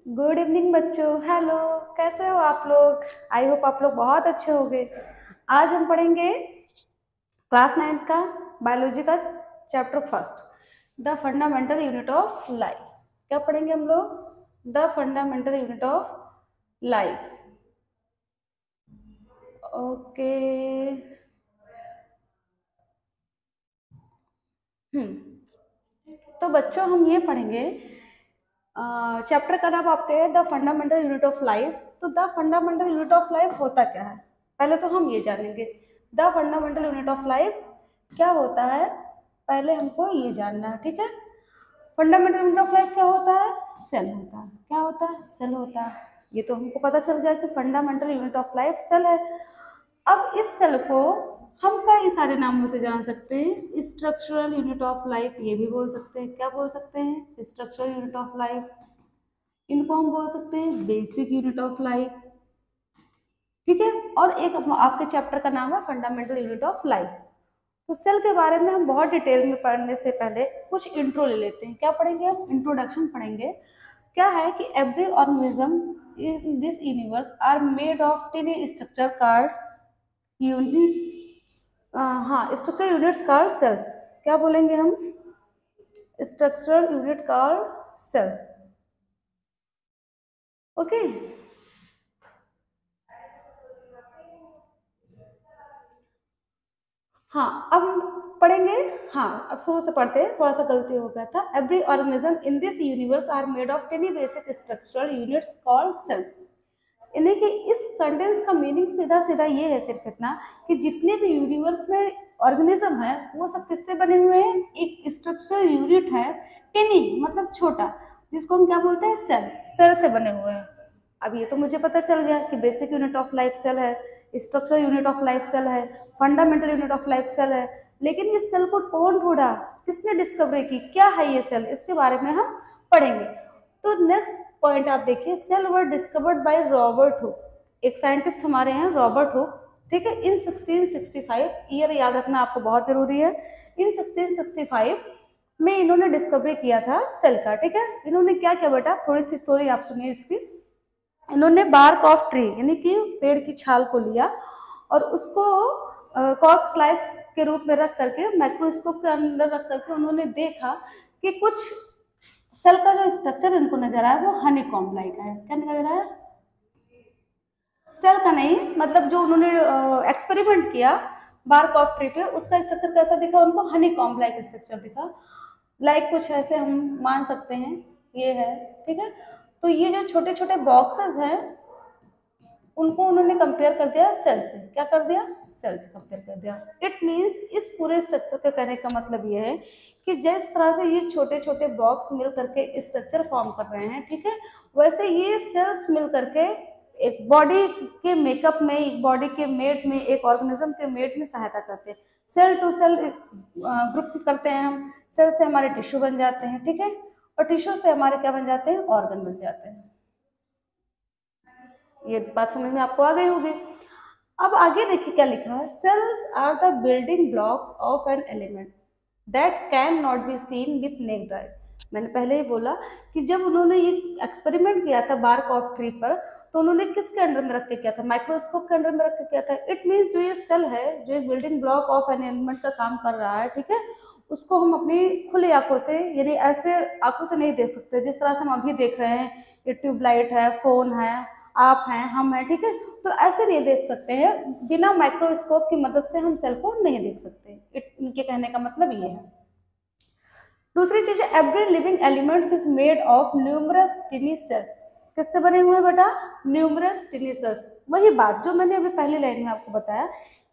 Good evening बच्चों। Hello, कैसे हो आप लोग? आई होप आप लोग बहुत अच्छे होंगे। आज हम पढ़ेंगे क्लास 9th का बायोलॉजी का chapter first, the fundamental unit of life. क्या पढ़ेंगे हम लोग? The fundamental unit of life. Okay. तो बच्चों हम ये पढ़ेंगे, चैप्टर का नाम आपके है the fundamental unit of life. तो the fundamental unit of life होता क्या है, पहले तो हम ये जानेंगे। The fundamental unit of life क्या होता है, पहले हमको ये जानना है, ठीक है। फंडामेंटल यूनिट ऑफ लाइफ क्या होता है? सेल होता है। क्या होता है? सेल होता है। ये तो हमको पता चल गया कि fundamental unit of life cell है। अब इस सेल को हम कई सारे नामों से जान सकते हैं। स्ट्रक्चरल यूनिट ऑफ लाइफ ये भी बोल सकते हैं। क्या बोल सकते हैं? Structural unit of life. इनको हम बोल सकते हैं बेसिक यूनिट ऑफ लाइफ, ठीक है। और एक आपके चैप्टर का नाम है फंडामेंटल यूनिट ऑफ लाइफ। तो सेल के बारे में हम बहुत डिटेल में पढ़ने से पहले कुछ इंट्रो ले लेते हैं। क्या पढ़ेंगे हम? इंट्रोडक्शन पढ़ेंगे। क्या है कि every organism in this universe are made of tiny structure called unit. हाँ, स्ट्रक्चर यूनिट्स कार्ड सेल्स। क्या बोलेंगे हम? Structural unit called cells. Okay. हाँ, अब हम पढ़ेंगे। हाँ, अब शुरू से पढ़ते हैं, थोड़ा सा गलती हो गया था। Every organism in this universe are made of tiny basic structural units called cells. यानी कि इस सेंटेंस का मीनिंग सीधा सीधा ये है, सिर्फ इतना कि जितने भी यूनिवर्स में ऑर्गेनिज्म है वो सब किससे बने हुए हैं? एक स्ट्रक्चरल यूनिट है, टेनी मतलब छोटा, जिसको हम क्या बोलते हैं? सेल। सेल से बने हुए हैं। अब ये तो मुझे पता चल गया कि basic unit of life cell है, structural unit of life cell है, fundamental unit of life cell है। लेकिन इस सेल को कौन ढूंढा, किसने डिस्कवरी की, क्या है ये सेल, इसके बारे में हम पढ़ेंगे। तो नेक्स्ट पॉइंट आप देखिए, cell were discovered by Robert Hooke. एक साइंटिस्ट हमारे हैं रॉबर्ट हुक, ठीक है। इन 1665, ईयर याद रखना आपको बहुत जरूरी है। इन 1665 में इन्होंने डिस्कवरी किया था सेल का, ठीक है। इन्होंने क्या किया बेटा, थोड़ी सी स्टोरी आप सुनिए इसकी। इन्होंने बार्क ऑफ ट्री यानी कि पेड़ की छाल को लिया और उसको कॉर्क स्लाइस के रूप में रख करके माइक्रोस्कोप के अंदर रख करके उन्होंने देखा कि कुछ सेल का जो स्ट्रक्चर इनको नजर आया वो हनी कॉम्ब लाइक है। क्या नजर आया? सेल का नहीं, मतलब जो उन्होंने एक्सपेरिमेंट किया बार्क ऑफ ट्री पे, उसका स्ट्रक्चर कैसा दिखा उनको? हनी कॉम्ब लाइक स्ट्रक्चर दिखा। लाइक कुछ ऐसे हम मान सकते हैं ये है, ठीक है। तो ये जो छोटे छोटे बॉक्सेस हैं उनको उन्होंने कंपेयर कर दिया सेल से। क्या कर दिया? सेल से कंपेयर कर दिया। इट मीन्स इस पूरे स्ट्रक्चर के कहने का मतलब ये है कि जिस तरह से ये छोटे छोटे बॉक्स मिल करके स्ट्रक्चर फॉर्म कर रहे हैं, ठीक है, वैसे ये सेल्स मिल करके एक बॉडी के मेकअप में, एक बॉडी के मेट में, एक ऑर्गेनिज्म के मेट में सहायता करते हैं। सेल टू सेल ग्रुप करते हैं हम। सेल से हमारे टिश्यू बन जाते हैं, ठीक है, और टिश्यू से हमारे क्या बन जाते हैं? ऑर्गन बन जाते हैं। ये बात समझ में आपको आ गई होगी। अब आगे देखिए क्या लिखा है, cells are the building blocks of an element that can not be seen with naked eye. मैंने पहले ही बोला कि जब उन्होंने ये एक्सपेरिमेंट किया था बार्क ऑफ ट्री पर, तो उन्होंने किसके अंडर में रख के किया था? माइक्रोस्कोप के अंडर में रख के किया था। इट मीन्स जो ये सेल है, जो एक building block of an element का काम कर रहा है, ठीक है, उसको हम अपनी खुली आंखों से यानी ऐसे आंखों से नहीं देख सकते जिस तरह से हम अभी देख रहे हैं। ये ट्यूबलाइट है, फोन है, आप हैं, हम हैं, ठीक है। तो ऐसे नहीं देख सकते हैं, बिना माइक्रोस्कोप की मदद से हम सेल को नहीं देख सकते। इनके कहने का मतलब ये है। दूसरी चीज है, every living elements is made of numerous tiny cells. किससे बने हुए हैं बेटा? Numerous tiny cells. वही बात जो मैंने अभी पहली लाइन में आपको बताया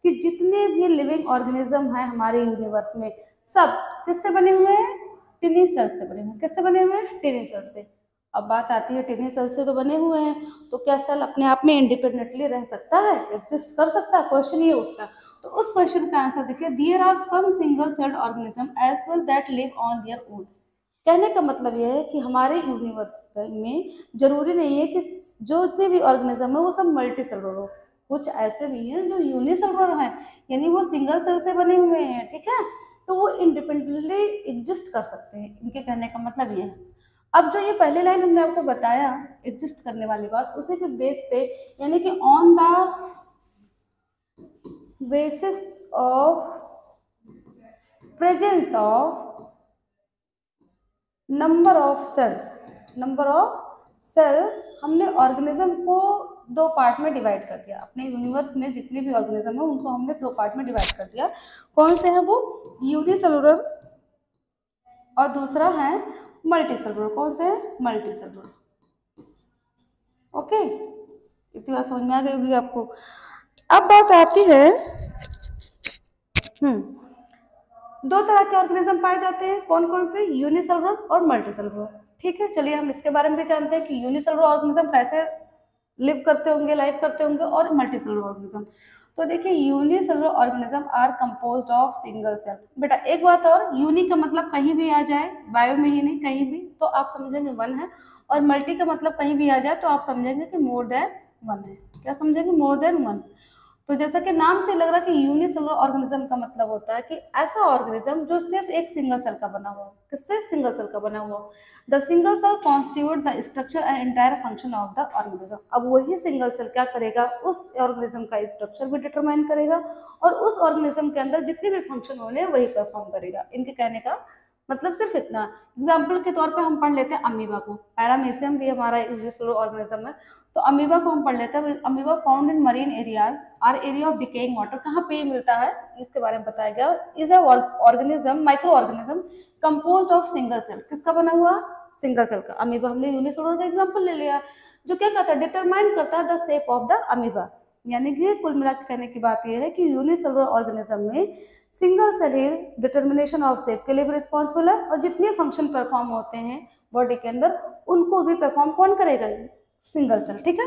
कि जितने भी लिविंग ऑर्गेनिज्म है हमारे यूनिवर्स में, सब किससे बने हुए हैं? टिनी सेल्स से बने हुए हैं। किससे बने हुए हैं? टिनी सेल्स से। अब बात आती है, टिनी सेल से तो बने हुए हैं, तो क्या सेल अपने आप में इंडिपेंडेंटली रह सकता है, एग्जिस्ट कर सकता है? क्वेश्चन ये उठता है। तो उस क्वेश्चन का आंसर देखिए, there are some single celled organism as well that live on their own. कहने का मतलब यह है कि हमारे यूनिवर्स में जरूरी नहीं है कि जो जितने भी ऑर्गेनिज्म है वो सब मल्टी सेलुलर हो। कुछ ऐसे भी हैं जो यूनिसेलुलर हैं, यानी वो सिंगल सेल से बने हुए हैं, ठीक है, तो वो इंडिपेंडेंटली एग्जिस्ट कर सकते हैं। इनके कहने का मतलब ये है। अब जो ये पहली लाइन हमने आपको बताया एग्जिस्ट करने वाली बात, उसी के बेस पे, यानी कि on the basis of presence of number of cells, हमने ऑर्गेनिज्म को दो पार्ट में डिवाइड कर दिया। अपने यूनिवर्स में जितने भी ऑर्गेनिज्म है उनको हमने दो पार्ट में डिवाइड कर दिया। कौन से हैं वो? यूनिसेलुलर और दूसरा है मल्टीसेलुलर। कौन से है? मल्टीसेलुलर। ओके, इतनी बात समझ में आ गई होगी आपको। अब बात आती है, दो तरह के ऑर्गेनिज्म पाए जाते हैं। कौन कौन से? यूनिसेलुलर और मल्टीसेलुलर। ठीक है, चलिए हम इसके बारे में भी जानते हैं कि यूनिसेलुलर ऑर्गेनिज्म कैसे लिव करते होंगे, लाइव करते होंगे, और मल्टीसेलुलर ऑर्गेनिज्म। तो देखिए, unicellular organism are composed of single cell. बेटा एक बात और, यूनि का मतलब कहीं भी आ जाए, बायो में ही नहीं कहीं भी, तो आप समझेंगे वन है, और मल्टी का मतलब कहीं भी आ जाए तो आप समझेंगे कि मोर देन वन है। क्या समझेंगे? More than one. तो जैसा कि नाम से लग रहा है कि यूनिसेलुलर ऑर्गेनिज्म का मतलब होता है कि ऐसा ऑर्गेनिज्म जो सिर्फ एक सिंगल सेल का बना हुआ हो। किससे? सिंगल सेल का बना हुआ हो। The single cell constitute the structure and entire function of the organism. अब वही सिंगल सेल क्या करेगा? उस ऑर्गेनिज्म का स्ट्रक्चर भी डिटरमाइन करेगा और उस ऑर्गेनिज्म के अंदर जितने भी फंक्शन होने वही परफॉर्म करेगा। इनके कहने का मतलब सिर्फ इतना। एग्जाम्पल के तौर पे हम पढ़ लेते हैं अमीबा को। पैरामीशियम भी हमारा यूनिसेलुलर ऑर्गेनिज्म है, तो अमीबा को हम पढ़ लेते हैं। Amoeba found in marine areas or area of decaying water. कहाँ पे मिलता है इसके बारे में बताया गया। Is a organism, micro organism composed of single cell. किसका बना हुआ? सिंगल सेल का। अमीबा हमने यूनिसेलुलर का एग्जांपल ले लिया, जो क्या करता है? डिटरमाइन करता है the shape of the amoeba. यानी कि कुल मिलाकर कहने की बात यह है कि यूनिसेलुलर ऑर्गेनिज्म में सिंगल सेल ही डिटर्मिनेशन ऑफ शेप के लिए भी रिस्पॉन्सिबल है, और जितने फंक्शन परफॉर्म होते हैं बॉडी के अंदर उनको भी परफॉर्म कौन करेगा? Single cell. ठीक है,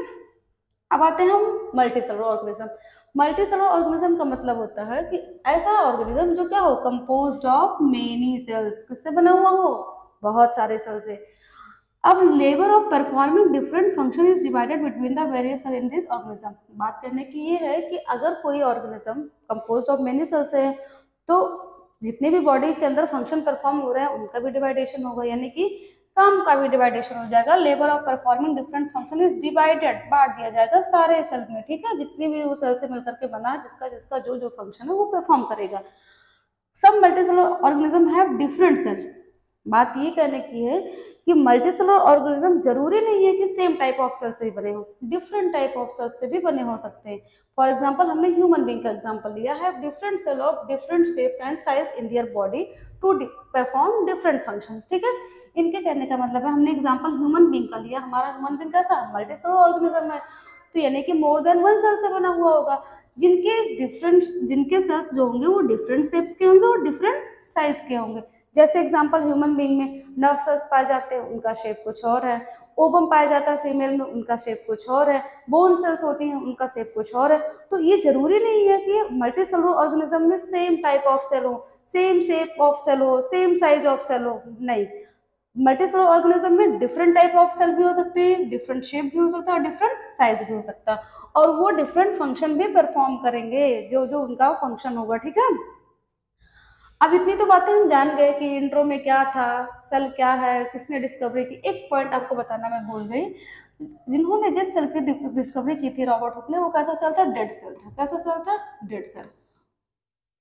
अब आते हैं हम मल्टीसेलुलर ऑर्गेनिज्म। मल्टीसेलुलर ऑर्गेनिज्म का मतलब होता है कि ऐसा ऑर्गेनिज्म जो क्या हो? Composed of many cells. किससे बना हुआ हो? बहुत सारे सेल से। अब labour of performing different function is divided between the various cell in this organism. बात करने की ये है कि अगर कोई organism composed of many cells है तो जितने भी बॉडी के अंदर फंक्शन परफॉर्म हो रहे हैं उनका भी डिवाइडेशन होगा, यानी कि काम का भी डिवाइडेशन हो जाएगा। Labour of performing different function is divided, बांट दिया जाएगा सारे सेल में। ठीक है, जितनी भी वो सेल से मिलकर के बना, जिसका जिसका जो जो फंक्शन है वो परफॉर्म करेगा। सब multicellular organism have different cell. बात ये कहने की है कि मल्टीसेलुलर ऑर्गेनिज्म जरूरी नहीं है कि सेम टाइप ऑफ सेल से ही बने हो, डिफरेंट टाइप ऑफ सेल से भी बने हो सकते हैं। फॉर एग्जाम्पल हमने ह्यूमन बींग का एग्जाम्पल लिया है, different cell of different shapes and size in their body to perform different functions. ठीक है, इनके कहने का मतलब है, हमने एग्जाम्पल ह्यूमन बींग का लिया, हमारा ह्यूमन बींग कैसा? मल्टीसेलुलर ऑर्गेनिज्म है, तो यानी कि मोर देन वन सेल से बना हुआ होगा। जिनके सेल्स जो होंगे वो डिफरेंट शेप्स के होंगे और डिफरेंट साइज के होंगे। जैसे एग्जांपल ह्यूमन बीइंग में नर्व सेल्स पाए जाते हैं, उनका शेप कुछ और है। ओवम पाया जाता है फीमेल में, उनका शेप कुछ और है। बोन सेल्स होती हैं, उनका शेप कुछ और है। तो ये जरूरी नहीं है कि मल्टीसेलुलर ऑर्गेनिज्म में सेम टाइप ऑफ सेल हो, सेम शेप ऑफ सेल हो, सेम साइज ऑफ सेल हो। नहीं, मल्टीसेलुलर ऑर्गेनिज्म में डिफरेंट टाइप ऑफ सेल भी हो सकते हैं, डिफरेंट शेप भी हो सकता है और डिफरेंट साइज भी हो सकता है, और वो डिफरेंट फंक्शन भी परफॉर्म करेंगे, जो जो उनका फंक्शन होगा। ठीक है, अब इतनी तो बातें हम जान गए कि इंट्रो में क्या था, सेल क्या है, किसने डिस्कवरी की। एक पॉइंट आपको बताना मैं भूल गई, जिन्होंने जिस सेल की डिस्कवरी की थी, रॉबर्ट हुक ने, वो कैसा सेल था? डेड सेल था। कैसा सेल था? Dead cell.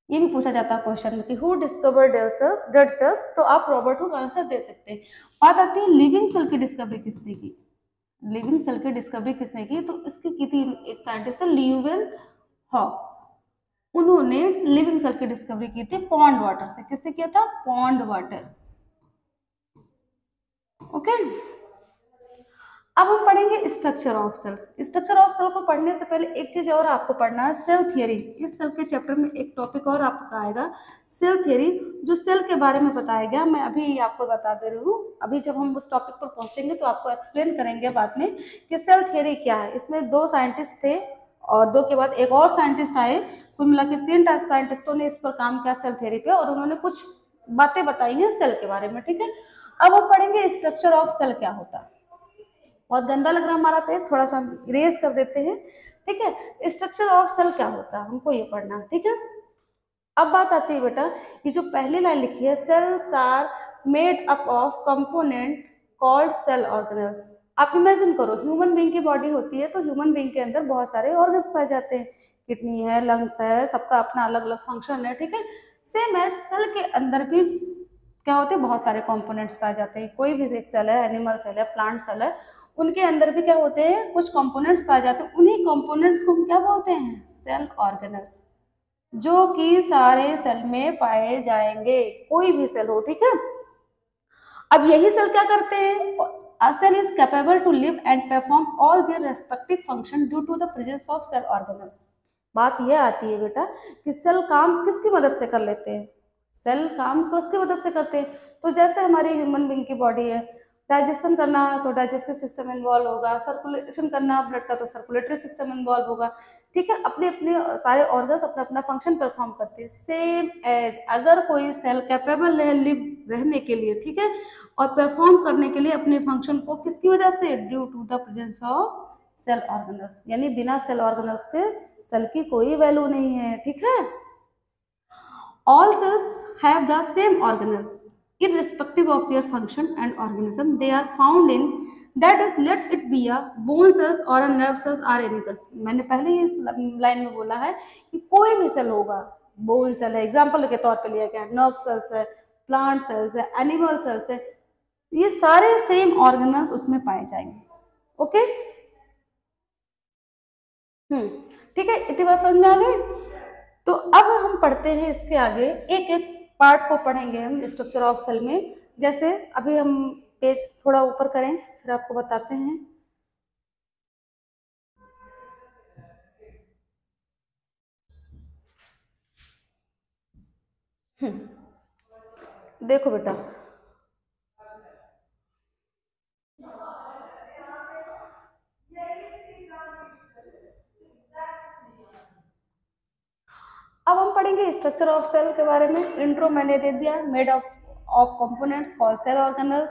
ये भी पूछा जाता है क्वेश्चन में कि हु डिस्कवर्ड डेड सेल्स, तो आप रॉबर्ट हुक आंसर दे सकते हैं। बात आती है लिविंग सेल की डिस्कवरी किसने की। लिविंग सेल की डिस्कवरी किसने की? तो इसकी की थी एक साइंटिस्ट है, ल्यूवेन हॉक। उन्होंने लिविंग सेल की डिस्कवरी की थी पॉन्ड वाटर से। किससे किया था? Pond water. ओके, अब हम पढ़ेंगे structure of cell. Structure of cell को पढ़ने से पहले एक चीज और आपको पढ़ना है, सेल थियरी। इस सेल के चैप्टर में एक टॉपिक और आपका आएगा, सेल थियरी, जो सेल के बारे में बताया गया। मैं अभी आपको बता दे रही हूँ, अभी जब हम उस टॉपिक पर पहुंचेंगे तो आपको एक्सप्लेन करेंगे बाद में कि सेल थियरी क्या है। इसमें दो साइंटिस्ट थे और दो के बाद एक और साइंटिस्ट आए, कुल मिला के तीन साइंटिस्टों ने इस पर काम किया सेल थियरी पे, और उन्होंने कुछ बातें बताई हैं सेल के बारे में। ठीक है, अब हम पढ़ेंगे स्ट्रक्चर ऑफ सेल क्या होता है। बहुत गंदा लग रहा है हमारा पेज, थोड़ा सा हम इरेज कर देते हैं। ठीक है, स्ट्रक्चर ऑफ सेल क्या होता है हमको ये पढ़ना। ठीक है, अब बात आती है बेटा, ये जो पहली लाइन लिखी है, cells are made up of component called cell organelles. आप इमेजिन करो, ह्यूमन बीइंग की बॉडी होती है, तो ह्यूमन बीइंग के अंदर बहुत सारे ऑर्गन्स पाए जाते हैं, किडनी है, लंग्स है, सबका अपना अलग अलग फंक्शन है, ठीक है। सेम है, सेल के अंदर भी क्या होते हैं, बहुत सारे कंपोनेंट्स पाए जाते हैं। कोई भी एक सेल है, एनिमल सेल है, प्लांट सेल है, उनके अंदर भी क्या होते हैं, कुछ कंपोनेंट्स पाए जाते हैं। उन्हीं कंपोनेंट्स को हम क्या बोलते हैं, सेल ऑर्गेनल्स, जो कि सारे सेल में पाए जाएंगे, कोई भी सेल हो, ठीक है। अब यही सेल क्या करते हैं, a cell is capable to live and perform all their respective function due to the presence of cell organelles। बात यह आती है बेटा कि सेल काम किसकी मदद से कर लेते हैं, सेल काम किसकी मदद से करते हैं। तो जैसे हमारी ह्यूमन बीइंग की बॉडी है, डाइजेशन करना है तो डाइजेस्टिव सिस्टम इन्वॉल्व होगा, सर्कुलेशन करना ब्लड का तो सर्कुलेटरी सिस्टम इन्वॉल्व होगा, ठीक है। अपने अपने सारे ऑर्गन्स अपना अपना फंक्शन परफॉर्म करते हैं। सेम एज अगर कोई सेल कैपेबल है लिव रहने के लिए, ठीक है, और परफॉर्म करने के लिए अपने फंक्शन को, किसकी वजह से, due to the presence of cell organelles, यानी बिना सेल ऑर्गेनल्स के सेल की कोई वैल्यू नहीं है, ठीक है। All cells have the same organelles irrespective of their function and organism they are found in, that is let it be a bone cells or a nerve cells or any cells। मैंने पहले ही इस line में बोला है कि कोई भी cell होगा, बोन सेल है एग्जाम्पल के तौर पे लिया गया, नर्व सेल्स है, प्लांट सेल्स है, एनिमल सेल्स है, ये सारे सेम ऑर्गेनल्स उसमें पाए जाएंगे, ओके। ठीक है, इतनी बात समझ में आ गई। तो अब हम पढ़ते हैं इसके आगे, एक एक पार्ट को पढ़ेंगे हम स्ट्रक्चर ऑफ सेल में। जैसे अभी हम पेज थोड़ा ऊपर करें, फिर आपको बताते हैं। देखो बेटा, अब हम पढ़ेंगे स्ट्रक्चर ऑफ सेल के बारे में। इंट्रो मैंने दे दिया, made of of components called cell organelles.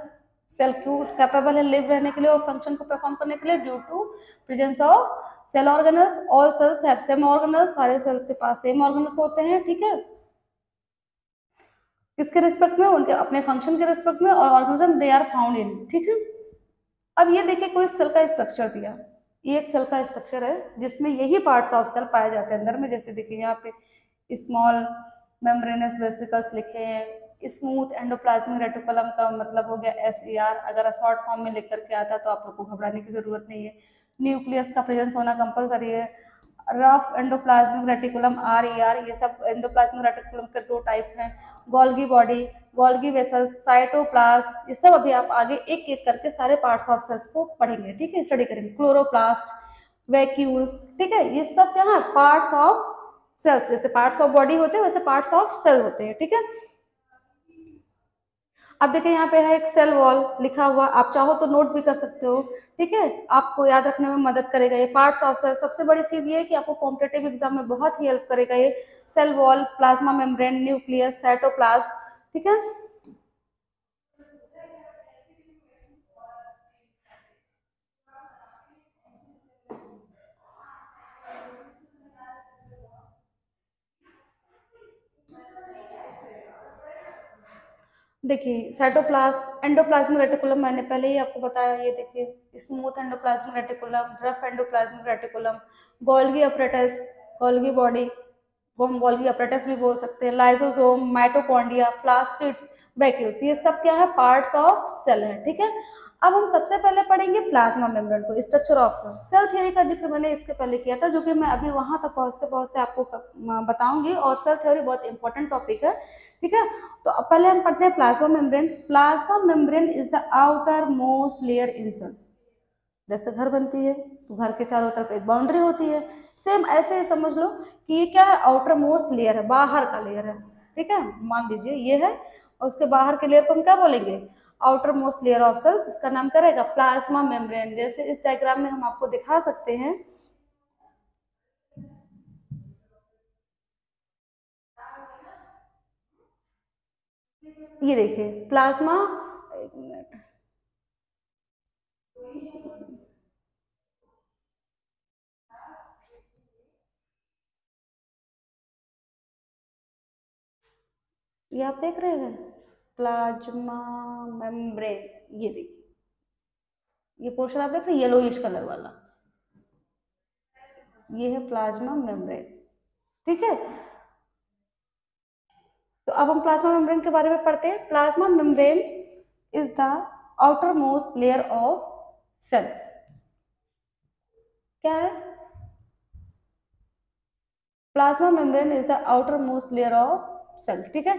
Cell क्यों कैपेबल है लिव रहने के लिए और फंक्शन को परफॉर्म करने के लिए, due to presence of cell organelles. All cells have same organelles, सारे सेल्स के पास सेम ऑर्गेनल्स होते हैं, ठीक है। किसके रिस्पेक्ट में, उनके अपने फंक्शन के रिस्पेक्ट में, और organism they are found in, ठीक है। अब ये देखिए, कोई सेल का स्ट्रक्चर दिया, ये एक सेल का स्ट्रक्चर है जिसमें यही पार्ट्स ऑफ सेल पाए जाते हैं अंदर में। जैसे देखिए यहाँ पे स्मॉल मेम्ब्रेनस वेसिकल्स लिखे हैं, स्मूथ एंडोप्लाज्मिक रेटिकुलम का मतलब हो गया SER, अगर शॉर्ट फॉर्म में लिख करके आता है तो आप लोग को घबराने की जरूरत नहीं है। न्यूक्लियस का प्रेजेंस होना कंपलसरी है। रफ एंडोप्लाज्मिक रेटिकुलम RER, ये सब एंडोप्लाज्मिक रेटिकुलम के दो टाइप हैं। Golgi body, Golgi vessels, cytoplasm, ये सब अभी आप आगे एक एक करके सारे पार्ट्स ऑफ सेल्स को पढ़ेंगे, ठीक है, स्टडी करेंगे। क्लोरोप्लास्ट, वैक्यूल्स, ठीक है, ये सब क्या है, पार्ट्स ऑफ सेल्स। जैसे पार्ट्स ऑफ बॉडी होते हैं वैसे पार्ट्स ऑफ सेल होते हैं, ठीक है। अब देखिए यहाँ पे है एक सेल वॉल लिखा हुआ, आप चाहो तो नोट भी कर सकते हो, ठीक है, आपको याद रखने में मदद करेगा ये पार्ट्स ऑफ सेल। सबसे बड़ी चीज ये है कि आपको कॉम्पिटेटिव एग्जाम में बहुत ही हेल्प करेगा ये cell wall, plasma membrane, nucleus, cytoplasm, ठीक है। देखिए साइटोप्लाज्म, एंडोप्लाज्मिक रेटिकुलम मैंने पहले ही आपको बताया, ये देखिए smooth endoplasmic reticulum, rough endoplasmic reticulum, Golgi apparatus, Golgi body, वो हम गोल्गी अपरेटस भी बोल सकते हैं, लाइसोसोम, माइटोकॉन्ड्रिया, प्लास्टिड्स, वैक्यूल्स, ये सब क्या है, पार्ट्स ऑफ सेल है, ठीक है। अब हम सबसे पहले पढ़ेंगे प्लाज्मा मेम्ब्रेन को, structure of cell. Cell theory का जिक्र मैंने इसके पहले किया था, जो कि मैं अभी वहां तक पहुंचते पहुंचते आपको बताऊंगी, और सेल थ्योरी बहुत इंपॉर्टेंट टॉपिक है, ठीक है। तो अब पहले हम पढ़ते हैं plasma membrane. Plasma membrane is the outer most layer in cells. जैसे घर बनती है तो घर के चारों तरफ एक बाउंड्री होती है, सेम ऐसे ही समझ लो कि ये क्या है, आउटर मोस्ट लेयर है, बाहर का लेयर है, ठीक है। मान लीजिए ये है, और उसके बाहर के लेयर को हम क्या बोलेंगे, outer most layer of cell, जिसका नाम क्या रहेगा, प्लाज्मा मेम्ब्रेन। जैसे इस डायग्राम में हम आपको दिखा सकते हैं, ये देखिए प्लाज्मा, एक मिनट, ये आप देख रहे हैं प्लाज्मा मेम्ब्रेन, ये देखिए, ये पोर्शन आप देख रहे हैं येलोइश कलर वाला, ये है प्लाज्मा मेम्ब्रेन। ठीक है, तो अब हम प्लाज्मा मेम्ब्रेन के बारे में पढ़ते हैं। Plasma membrane is the outer most layer of cell. क्या है? Plasma membrane is the outer most layer of cell. ठीक है,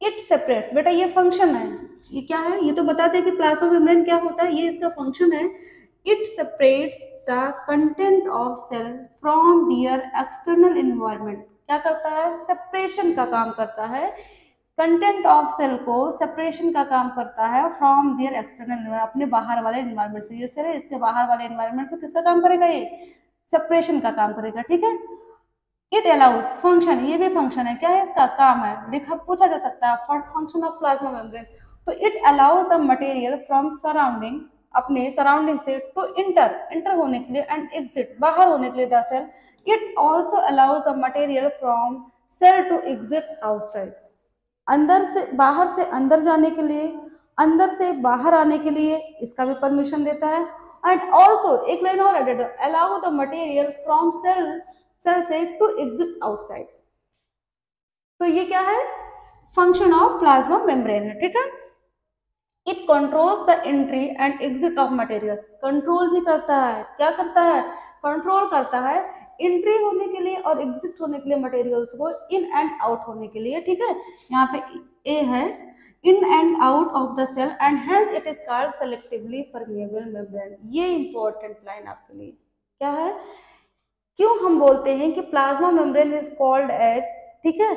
इट सेपरेट्स, बेटा ये फंक्शन है, ये क्या है, ये तो बताते हैं कि प्लाज्मा मेम्ब्रेन क्या होता है, ये इसका फंक्शन है। It separates the content of cell from their external environment. क्या करता है? सेपरेशन का काम करता है, कंटेंट ऑफ सेल को सेपरेशन का काम करता है फ्रॉम दियर एक्सटर्नल एनवायरनमेंट, अपने बाहर वाले एनवायरनमेंट से। ये सेल है, इसके बाहर वाले एनवायरनमेंट से किसका काम करेगा? ये सेपरेशन का काम करेगा। ठीक है, इट अलाउज, फंक्शन, ये भी फंक्शन है, क्या है इसका? काम है, लिखा पूछा जा सकता है फंक्शन ऑफ प्लाज्मा मेम्ब्रेन। तो it allows the material from surrounding, अपने सराउंडिंग से, टू इंटर होने के लिए, एंड एग्जिट, बाहर होने के लिए the cell. It also allows the material from cell to exit outside, अंदर से अंदर जाने के लिए, अंदर से बाहर आने के लिए इसका भी परमिशन देता है। एंड ऑल्सो एक लाइन और added, allow the material from cell से टू एग्जिट आउटसाइड। तो ये क्या है? फंक्शन ऑफ प्लाज्मा मेम्ब्रेन है। ठीक है, it controls the entry and exit of materials, control भी करता है, क्या करता है? कंट्रोल करता है एंट्री होने के लिए और एग्जिट होने के लिए मटेरियल्स को, इन एंड आउट होने के लिए। ठीक है, यहाँ पे ए है, in and out of the cell, and hence it is called selectively permeable membrane. ये इंपॉर्टेंट लाइन आपके लिए। क्या है? क्यों हम बोलते हैं कि plasma membrane is called as, ठीक है,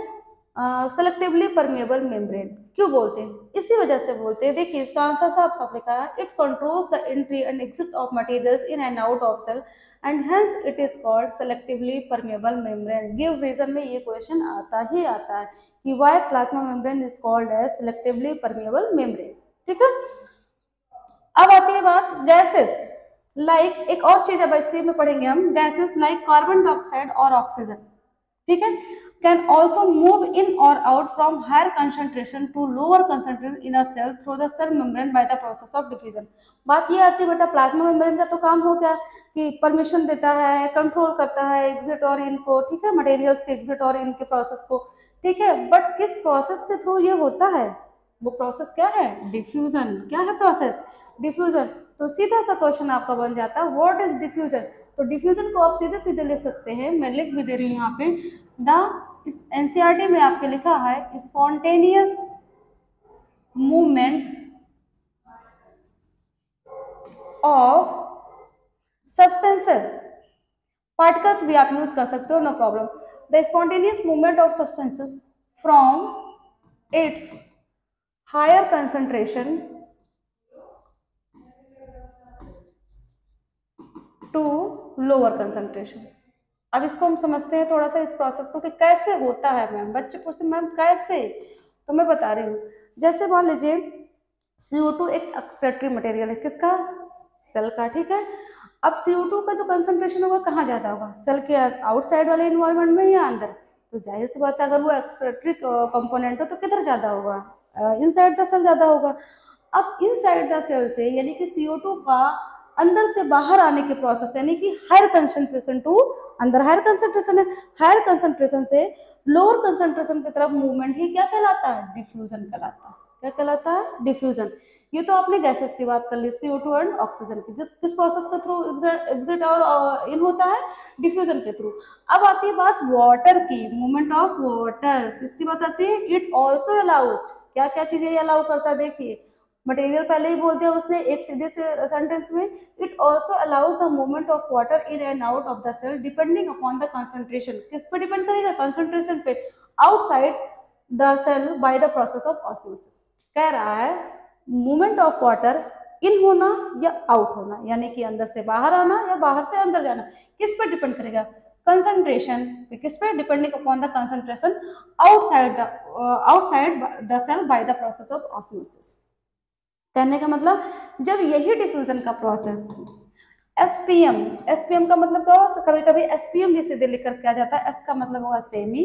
सेलेक्टिवली परमेएबल मेम्ब्रेन, क्यों बोलते हैं? इसी वजह से बोलते हैं। देखिए इसका आंसर साफ साफ लिखा है, it controls the entry and exit of materials in and out of cell, and hence it is called selectively permeable membrane. Give reason में ये क्वेश्चन आता ही आता है कि why plasma membrane is called as selectively permeable membrane. ठीक है, अब आती है बात गैसेस लाइक, एक और चीज अब स्क्रीन में पढ़ेंगे हम, गैसेस लाइक कार्बन डाइऑक्साइड और ऑक्सीजन। ठीक है, कैन ऑल्सो मूव इन और out from higher concentration to lower concentration in a cell through the cell membrane by the process of diffusion. बात ये आती है बेटा, प्लाज्मा मेम्ब्रेन का तो काम हो गया कि परमिशन देता है, कंट्रोल करता है एग्जिट और इनको, ठीक है, मटेरियल्स के एग्जिट और इनके प्रोसेस को। ठीक है, बट किस प्रोसेस के थ्रू ये होता है? वो प्रोसेस क्या है? डिफ्यूजन। क्या है प्रोसेस? डिफ्यूजन। तो सीधा सा क्वेश्चन आपका बन जाता है, व्हाट इज डिफ्यूजन? तो डिफ्यूजन को आप सीधे सीधे लिख सकते हैं, मैं लिख भी दे रही हूँ यहाँ पे, द एनसीईआरटी में आपके लिखा है spontaneous movement of substances, particles भी आप यूज कर सकते हो, no problem. The spontaneous movement of substances from its higher concentration to lower concentration. अब इसको हम समझते हैं थोड़ा सा इस प्रोसेस को कि कैसे होता है। मैम, बच्चे पूछते हैं मैम कैसे, तो मैं बता रही हूँ। जैसे मान लीजिए CO2 एक एक्सक्रीटरी मटेरियल है, किसका? सेल का। ठीक है, अब CO2 का जो कंसंट्रेशन होगा कहाँ ज्यादा होगा? सेल के आउटसाइड वाले इन्वायरमेंट में या अंदर? तो जाहिर सी बात है, अगर वो एक्सक्रीटरी कंपोनेंट हो तो किधर ज्यादा होगा? इनसाइड द सेल ज्यादा होगा। अब इनसाइड द सेल से यानी कि CO2 का अंदर से बाहर आने के प्रोसेस, यानी कि हायर कंसंट्रेशन टू अंदर, हायर कंसंट्रेशन है, हायर कंसंट्रेशन से लोअर कंसंट्रेशन की तरफ मूवमेंट ही क्या कहलाता है? डिफ्यूजन कहलाता है। क्या कहलाता है? डिफ्यूजन। ये तो आपने गैसेस की बात कर ली, CO2 एंड ऑक्सीजन की, किस प्रोसेस के थ्रू एग्जिट और इन होता है? डिफ्यूजन के थ्रू। अब आती है बात वाटर की, मूवमेंट ऑफ वाटर, किसकी बात आती है? इट ऑल्सो अलाउड, क्या क्या चीजें अलाउ करता है? देखिए मटेरियल पहले ही बोल दिया उसने एक सीधे से सेंटेंस में, it also allows the movement of water in and out of the cell depending upon the concentration. किस पर डिपेंड करेगा? कंसंट्रेशन पे, outside the cell by the process of osmosis. कह रहा है मूवमेंट ऑफ वाटर इन होना या आउट होना, यानी कि अंदर से बाहर आना या बाहर से अंदर जाना, किस पर डिपेंड करेगा? कंसंट्रेशन पे। किस पे? Depending upon the concentration outside the cell by the process of osmosis. कहने का मतलब जब यही डिफ्यूजन का प्रोसेस एसपीएम का मतलब क्या होगा? कभी कभी एसपीएम भी सीधे लिखकर किया जाता है। एस का मतलब होगा सेमी,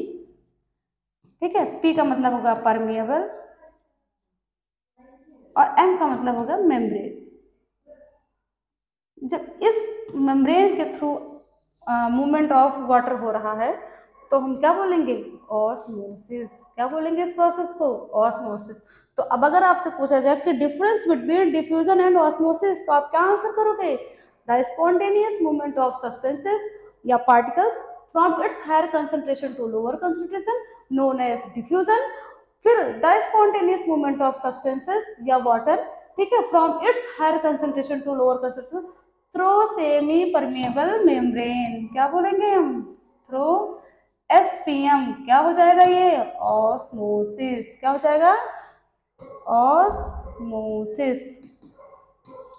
ठीक है, पी का मतलब होगा परमिएबल और एम का मतलब होगा मेम्ब्रेन। जब इस मेम्ब्रेन के थ्रू मूवमेंट ऑफ वाटर हो रहा है तो हम क्या बोलेंगे, ऑस्मोसिस। क्या बोलेंगे इस प्रोसेस को, ऑस्मोसिस। तो अब अगर आपसे पूछा जाए कि difference between diffusion and osmosis, तो आप क्या आंसर करोगे, the spontaneous movement of substances या particles from its higher concentration to lower concentration known as diffusion. फिर the spontaneous movement of substances या वाटर, ठीक है, from its higher concentration to lower concentration through semi permeable membrane. क्या बोलेंगे हम, throw SPM. क्या हो जाएगा ये, ऑस्मोसिस। क्या हो जाएगा, ऑस्मोसिस।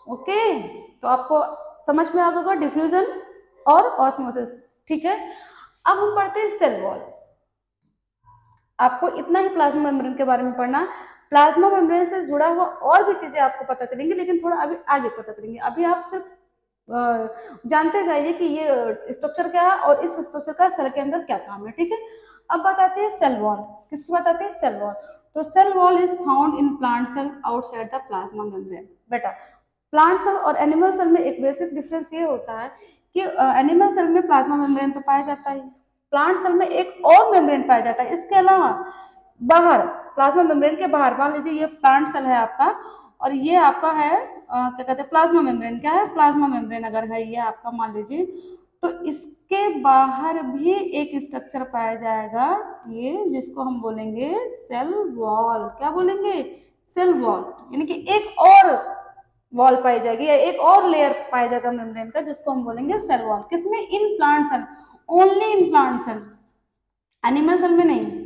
ओके, तो आपको समझ में आ गया डिफ्यूजन और ऑस्मोसिस, ठीक है। अब हम पढ़ते हैं सेल वॉल। आपको इतना ही प्लाज्मा मेम्ब्रेन के बारे में पढ़ना। प्लाज्मा मेम्ब्रेन से जुड़ा हुआ और भी चीजें आपको पता चलेंगी, लेकिन थोड़ा अभी आगे पता चलेंगे। अभी आप सिर्फ जानते जाइए कि ये स्ट्रक्चर क्या है और इस स्ट्रक्चर का सेल के अंदर क्या काम है, ठीक है। अब बताते हैं सेल वॉल। किसकी बताते हैं, सेल वॉल। तो cell wall is found in plant cell outside the plasma membrane. बेटा, प्लांट सेल और एनिमल सेल में एक बेसिक डिफरेंस ये होता है कि एनिमल सेल में प्लाज्मा मेम्ब्रेन तो पाया जाता है, प्लांट सेल में एक और मेम्ब्रेन पाया जाता है। इसके अलावा बाहर, प्लाज्मा मेम्ब्रेन के बाहर, मान लीजिए ये प्लांट सेल है आपका और ये आपका है क्या कहते हैं, प्लाज्मा मेम्ब्रेन। क्या है, प्लाज्मा मेम्ब्रेन अगर है ये आपका, मान लीजिए, तो इसके बाहर भी एक स्ट्रक्चर पाया जाएगा, ये जिसको हम बोलेंगे सेल वॉल। क्या बोलेंगे, सेल वॉल। यानी कि एक और वॉल पाई जाएगी या एक और लेयर पाया जाएगा मेम्ब्रेन का, जिसको हम बोलेंगे सेल वॉल। किसमें, in plant cell, only in plant cell, animal cell में नहीं।